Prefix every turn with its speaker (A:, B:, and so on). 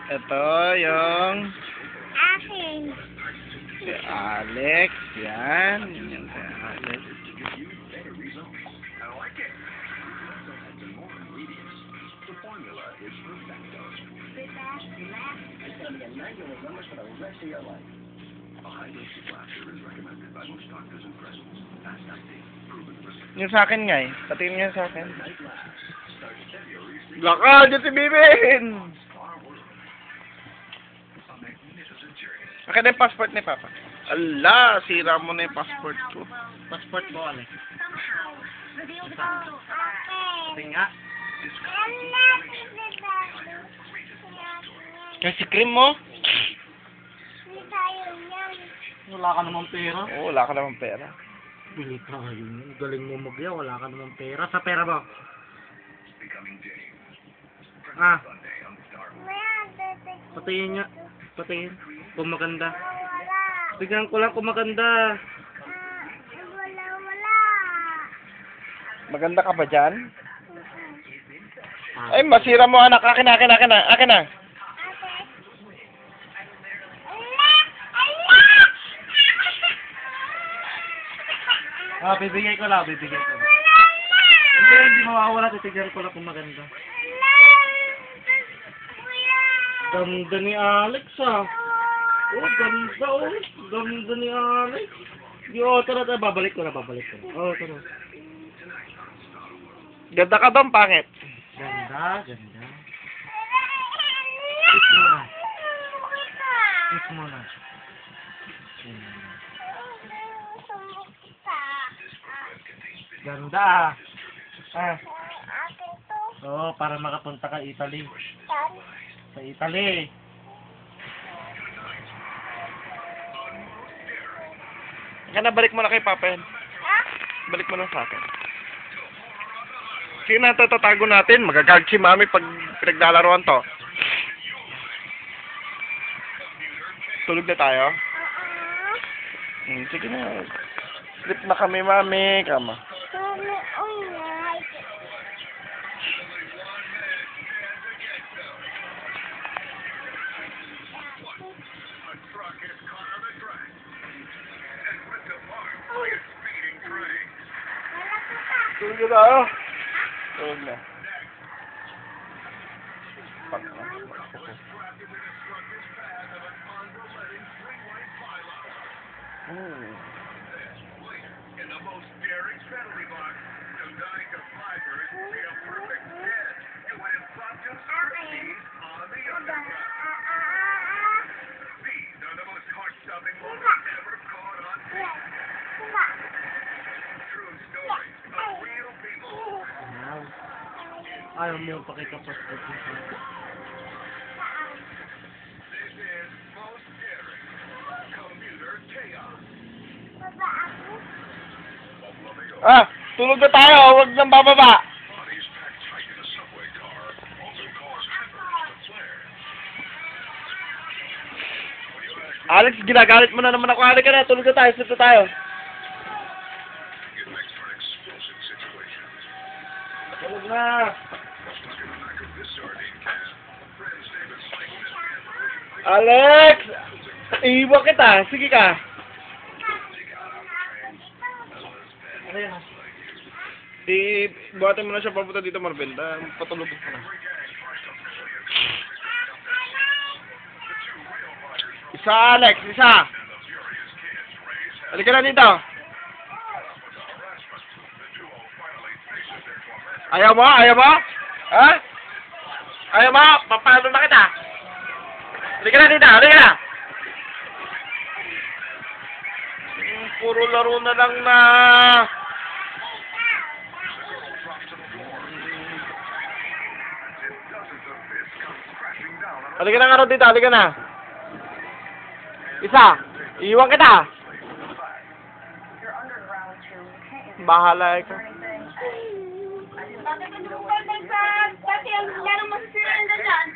A: Ito yung
B: Akin.
A: si Alex. Yan. Yan si Alex. Yung sa akin nga eh. Patingin nga sa akin. Laka! Diyos si Bibin! Akin na yung passport ni Papa. Ala! Sira mo na yung passport ko.
C: Passport mo, Alex.
B: Akin.
C: Tinga.
A: Yung si cream mo?
C: Wala ka namang pera.
A: Oo, wala ka namang pera.
C: Bili ka yun. Galing mo magya. Wala ka namang pera. Sa pera ba? Ah. Patayin niya. Patayin. Kung maganda. Tignan ko lang kung maganda.
B: Wala.
A: Maganda ka ba dyan?
C: Ah.
A: Ay, masira mo anak. Akin na. Akin na.
C: Ah, bibigay ko lang. Hindi mawawala. Titignan ko lang kung maganda. Ganda ni Alex, ah. Oh, ganda, oh. Ganda ni Alex. Tara. Babalik ko na. Oh, tara.
A: Ganda ka ba? Pangit.
C: Ganda. Kiss mo na. Ganda, ah. Oo, para makapunta ka Italy. Sa Italy.
A: Kaya balik mo na kay Papa yan. Balik mo na sa akin. Sige na, tatago natin. Magagag si Mami pag pinaglalaroan to. Tulog na tayo? Sige na. Sleep na kami, Mami. Kama. Tulog na tayo. Tulog na.
C: Ayaw mo yung pakita passport mo.
A: Ah! Tulog na tayo! Huwag nang bababa! Alex, ginagalit mo na naman ako. Halika na, tulog na tayo. Sleep na tayo.
C: Tulog na!
A: Alex! Iiwan kita. Sige ka.
C: Ano yan?
A: Buhatin mo na siya papunta dito, Marvin. Patulog ko na. Isa, Alex. Isa. Halika na dito. Ayaw mo? Ha? Ayaw mo? Papalo na kita. Halika na dito. Halika na. Puro laro na lang na. Halika na nga rin dito. Halika na. Isa. Iiwan kita. Bahala ka.
B: Bakit ang kasi ang larong masisira na dyan?